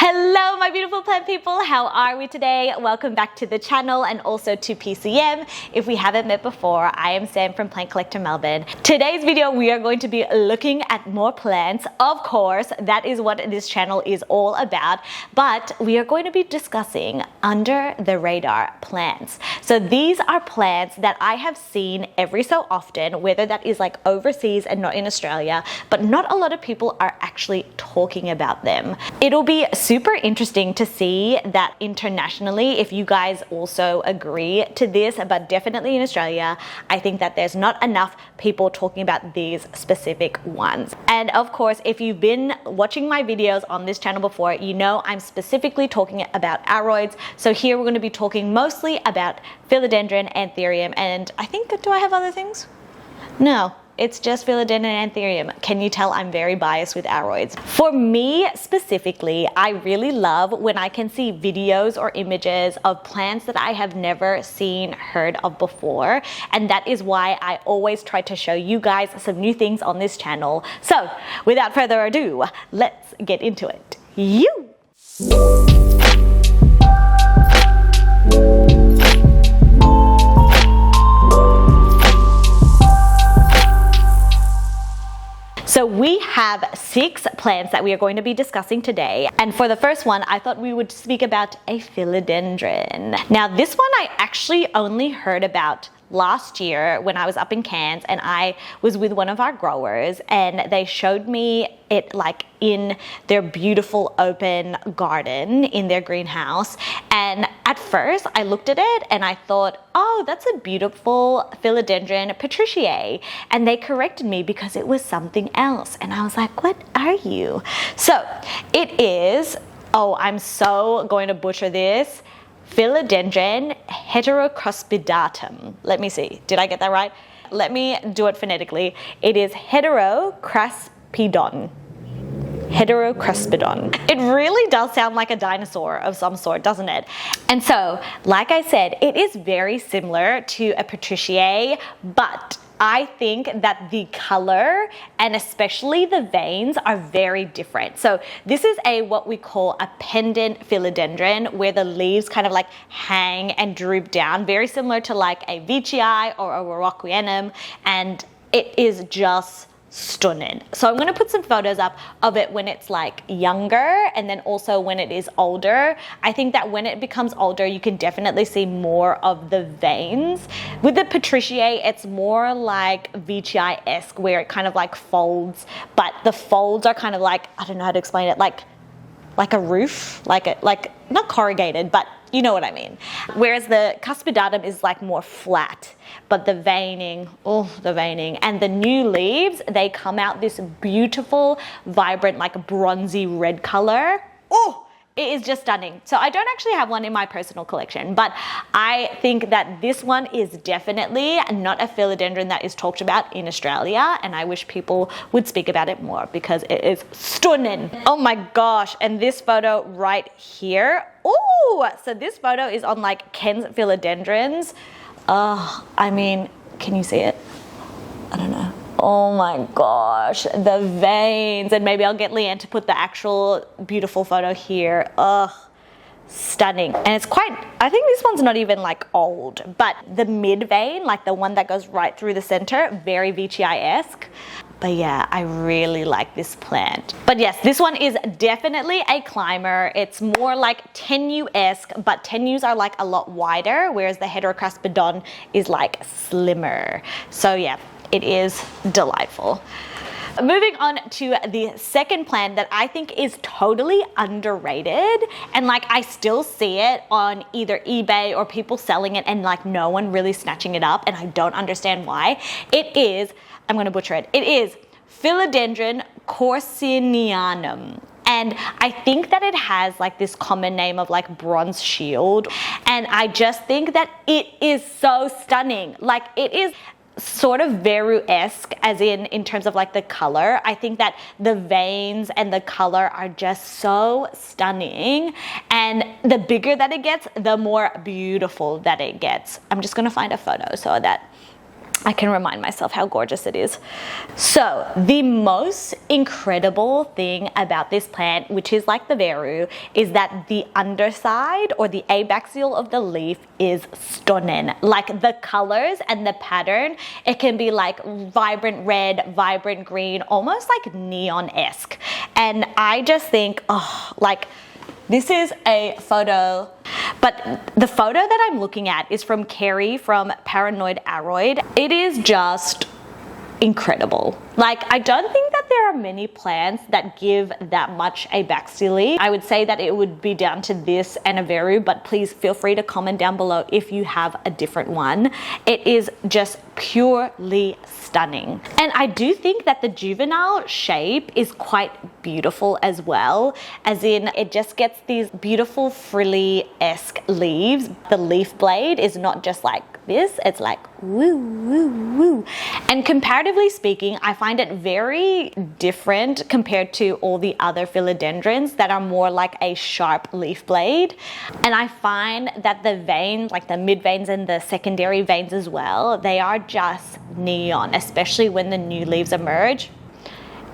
Hello my beautiful plant people, how are we today? Welcome back to the channel and also to PCM. If we haven't met before, I am Sam from Plant Collector Melbourne. Today's video we are going to be looking at more plants. Of course, that is what this channel is all about, but we are going to be discussing under the radar plants. So these are plants that I have seen every so often, whether that is like overseas and not in Australia, but not a lot of people are actually talking about them. It'll be super interesting to see that internationally, if you guys also agree to this, but definitely in Australia, I think that there's not enough people talking about these specific ones. And of course, if you've been watching my videos on this channel before, you know I'm specifically talking about Aroids. So here we're going to be talking mostly about Philodendron, Anthurium, and I think, do I have other things? No. It's just Philodendron and Anthurium. Can you tell I'm very biased with Aroids? For me specifically, I really love when I can see videos or images of plants that I have never seen, heard of before. And that is why I always try to show you guys some new things on this channel. So without further ado, let's get into it. So we have 6 plants that we are going to be discussing today. And for the first one, I thought we would speak about a philodendron. Now this one I actually only heard about last year when I was up in Cairns, and I was with one of our growers and they showed me it like in their beautiful open garden in their greenhouse. And at first I looked at it and I thought, oh, that's a beautiful Philodendron Patriciae. And they corrected me because it was something else. And I was like, what are you? So it is, oh, I'm so going to butcher this, Philodendron heterocraspedatum. Let me see, did I get that right? Let me do it phonetically. It is heterocraspedon. Heterocraspedon. It really does sound like a dinosaur of some sort, doesn't it? And so, like I said, it is very similar to a Patriciae, but I think that the color and especially the veins are very different. So this is what we call a pendant philodendron, where the leaves kind of like hang and droop down, very similar to like a veitchii or a waterburyanum, and it is just stunning. So I'm going to put some photos up of it when it's like younger and then also when it is older. I think that when it becomes older, you can definitely see more of the veins. With the Patriciae, it's more like veitchii-esque, where it kind of like folds, but the folds are kind of like, I don't know how to explain it, like a roof, like not corrugated, but you know what I mean. Whereas the cuspedatum is like more flat, but the veining, oh, the veining. And the new leaves, they come out this beautiful, vibrant, like bronzy red color. Oh, it is just stunning. So I don't actually have one in my personal collection, but I think that this one is definitely not a philodendron that is talked about in Australia, and I wish people would speak about it more because it is stunning. Oh my gosh, and this photo right here. Oh, so this photo is on like Ken's philodendrons. I mean, can you see it? I don't know. Oh my gosh, the veins. And maybe I'll get Leanne to put the actual beautiful photo here. Stunning. And it's quite, I think this one's not even like old, but the mid vein, like the one that goes right through the center, very veitchii-esque. But yeah, I really like this plant. But yes, this one is definitely a climber. It's more like tenue-esque, but tenues are like a lot wider, whereas the heterocraspedon is like slimmer. So yeah, it is delightful. Moving on to the second plant that I think is totally underrated, and like I still see it on either eBay or people selling it and like no one really snatching it up, and I don't understand why. It is, I'm going to butcher it, it is Philodendron corsinianum. And I think that it has like this common name of like bronze shield, and I just think that it is so stunning. Like it is sort of Veru-esque, as in terms of like the color. I think that the veins and the color are just so stunning, and the bigger that it gets, the more beautiful that it gets. I'm just gonna find a photo so that I can remind myself how gorgeous it is. So the most incredible thing about this plant, which is like the veru, is that the underside or the abaxial of the leaf is stunning. Like the colors and the pattern, it can be like vibrant red, vibrant green, almost like neon-esque. And I just think, oh, like this is a photo, but the photo that I'm looking at is from Kerry from Paranoid Aroid. It is just incredible. Like, I don't think that there are many plants that give that much abaxially. I would say that it would be down to this and a veru, but please feel free to comment down below if you have a different one. It is just purely stunning. And I do think that the juvenile shape is quite beautiful as well, as in it just gets these beautiful frilly-esque leaves. The leaf blade is not just like this, it's like woo, woo, woo. And comparatively speaking, I find it very different compared to all the other philodendrons that are more like a sharp leaf blade. And I find that the veins, like the mid veins and the secondary veins as well, they are just neon, especially when the new leaves emerge.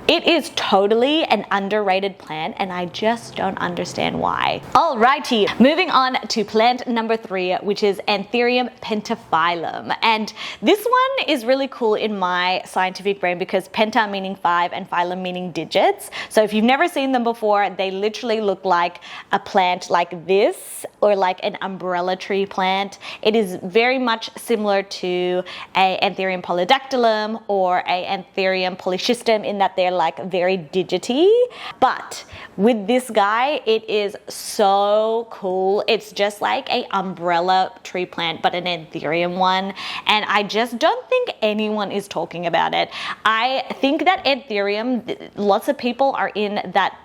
It is totally an underrated plant, and I just don't understand why. Alrighty, moving on to plant number 3, which is Anthurium pentaphyllum. And this one is really cool in my scientific brain because penta meaning 5 and phylum meaning digits. So if you've never seen them before, they literally look like a plant like this, or like an umbrella tree plant. It is very much similar to a Anthurium polydactylum or a Anthurium polyschistum in that they're like very digity. But with this guy, it is so cool. It's just like a umbrella tree plant, but an Anthurium one. And I just don't think anyone is talking about it. I think that Anthurium, lots of people are in that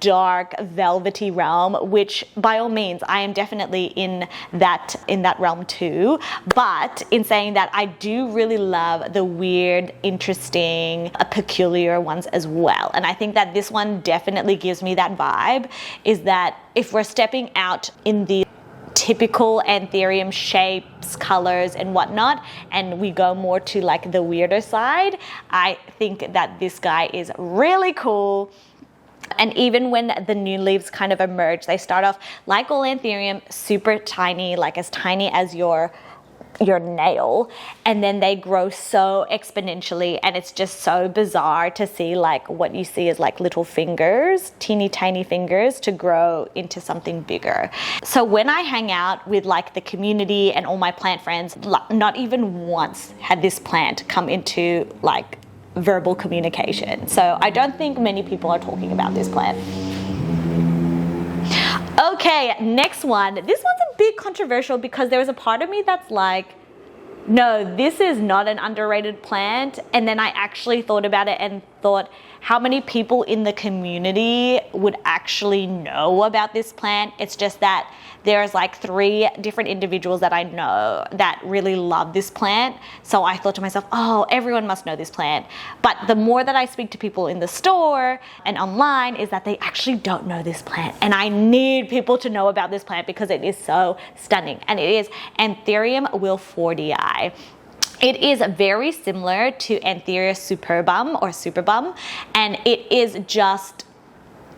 dark velvety realm, which by all means I am definitely in that realm too. But in saying that, I do really love the weird, interesting, peculiar ones as well. And I think that this one definitely gives me that vibe, is that if we're stepping out in the typical Anthurium shapes, colors and whatnot, and we go more to like the weirder side, I think that this guy is really cool. And even when the new leaves kind of emerge, they start off like all Anthurium, super tiny, like as tiny as your nail, and then they grow so exponentially, and it's just so bizarre to see like what you see is like little fingers, teeny tiny fingers, to grow into something bigger. So when I hang out with like the community and all my plant friends, not even once had this plant come into like verbal communication. So I don't think many people are talking about this plant. Okay, next one. This one's a bit controversial because there was a part of me that's like, no, this is not an underrated plant. And then I actually thought about it and thought, how many people in the community would actually know about this plant? It's just that there's like 3 different individuals that I know that really love this plant. So I thought to myself, oh, everyone must know this plant. But the more that I speak to people in the store and online is that they actually don't know this plant. And I need people to know about this plant because it is so stunning. And it is Anthurium willifordii. It is very similar to Anthurium superbum, and it is just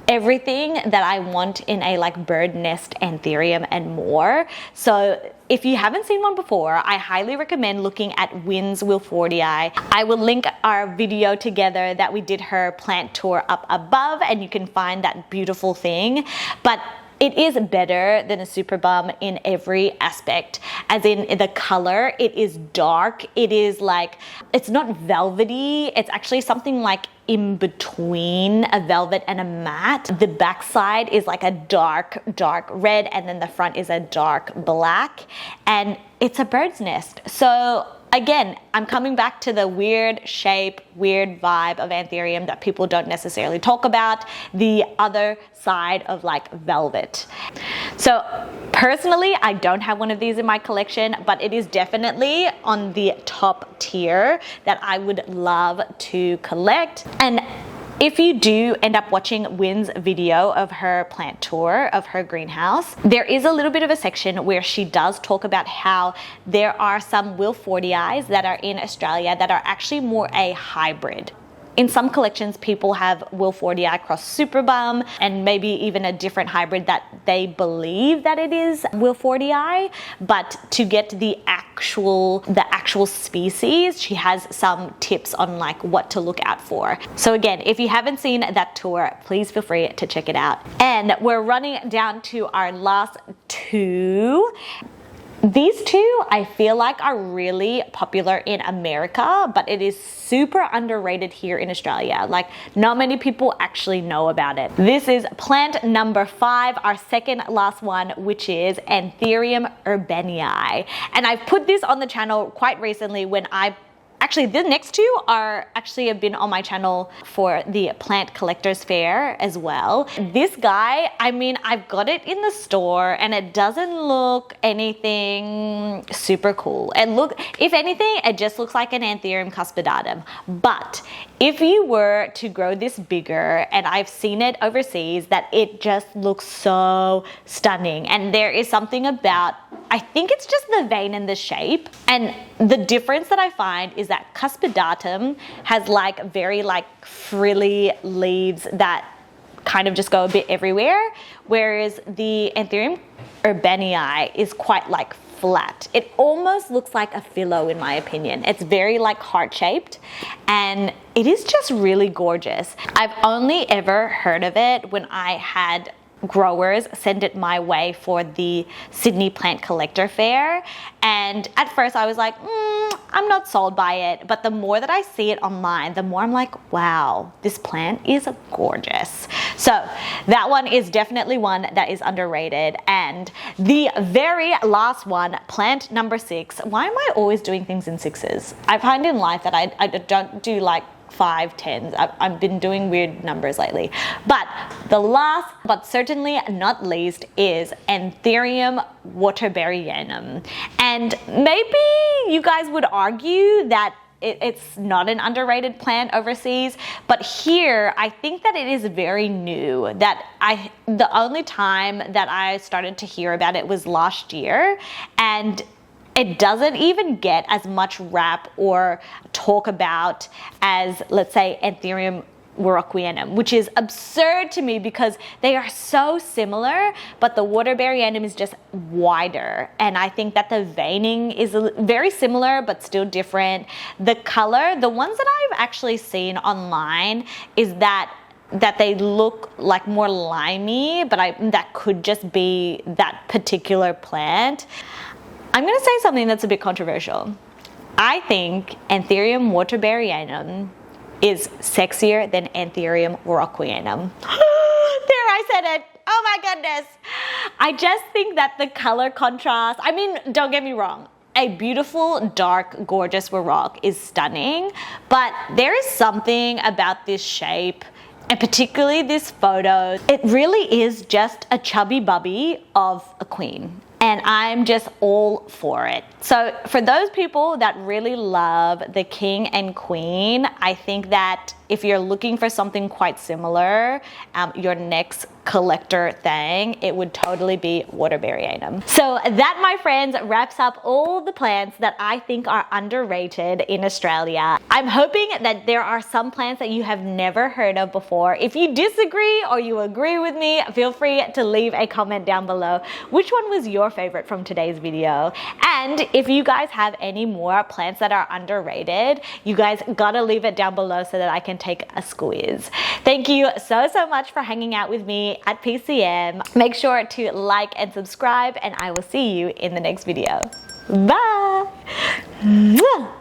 everything that I want in a like bird nest Anthurium and more. So if you haven't seen one before, I highly recommend looking at Wynn's willifordii. I will link our video together that we did her plant tour up above, and you can find that beautiful thing. But it is better than a superbum in every aspect, as in the color. It is dark. It is like, it's not velvety. It's actually something like in between a velvet and a matte. The backside is like a dark red, and then the front is a dark black, and it's a bird's nest. So again, I'm coming back to the weird shape, weird vibe of Anthurium that people don't necessarily talk about, the other side of like velvet. So personally, I don't have one of these in my collection, but it is definitely on the top tier that I would love to collect. And If you do end up watching Wynn's video of her plant tour of her greenhouse, there is a little bit of a section where she does talk about how there are some willifordii that are in Australia that are actually more a hybrid. In some collections, people have willifordii cross superbum and maybe even a different hybrid that they believe that it is willifordii, but to get the actual species, she has some tips on like what to look out for. So again, if you haven't seen that tour, please feel free to check it out. And we're running down to our last two. These two I feel like are really popular in America, but it is super underrated here in Australia. Like, not many people actually know about it. This is plant number 5, our second last one, which is Anthurium urbanii. And I've put this on the channel quite recently when actually, the next two have been on my channel for the Plant Collectors Fair as well. This guy, I mean, I've got it in the store and it doesn't look anything super cool. And look, if anything, it just looks like an Anthurium cuspidatum. But if you were to grow this bigger, and I've seen it overseas, that it just looks so stunning. And there is something about, I think it's just the vein and the shape. And the difference that I find is that cuspidatum has like very like frilly leaves that kind of just go a bit everywhere, whereas the Anthurium urbanii is quite like flat. It almost looks like a philo in my opinion. It's very like heart-shaped and it is just really gorgeous. I've only ever heard of it when I had growers send it my way for the Sydney Plant Collector Fair, and at first I was like, I'm not sold by it, but the more that I see it online, the more I'm like, wow, this plant is gorgeous. So that one is definitely one that is underrated. And the very last one, plant number 6. Why am I always doing things in 6s? I find in life that I don't do like 5, 10s. I've been doing weird numbers lately. But the last, but certainly not least, is Anthurium waterburyanum. And maybe you guys would argue that it's not an underrated plant overseas, but here I think that it is very new. The only time that I started to hear about it was last year, and it doesn't even get as much rap or talk about as, let's say, Anthurium waterburyanum, which is absurd to me because they are so similar, but the waterburyanum is just wider. And I think that the veining is very similar, but still different. The color, the ones that I've actually seen online is that they look like more limey, but that could just be that particular plant. I'm going to say something that's a bit controversial. I think Anthurium waterburyanum is sexier than Anthurium waterburyanum. There, I said it. Oh my goodness. I just think that the color contrast, I mean, don't get me wrong. A beautiful, dark, gorgeous Warrock is stunning, but there is something about this shape, and particularly this photo. It really is just a chubby bubby of a queen. And I'm just all for it. So for those people that really love the king and queen, I think that if you're looking for something quite similar, your next collector thing, it would totally be waterburyanum. So that, my friends, wraps up all the plants that I think are underrated in Australia. I'm hoping that there are some plants that you have never heard of before. If you disagree or you agree with me, feel free to leave a comment down below. Which one was your favorite from today's video? And if you guys have any more plants that are underrated, you guys gotta leave it down below so that I can take a squeeze. Thank you so much for hanging out with me at PCM. Make sure to like and subscribe, and I will see you in the next video. Bye! Mwah!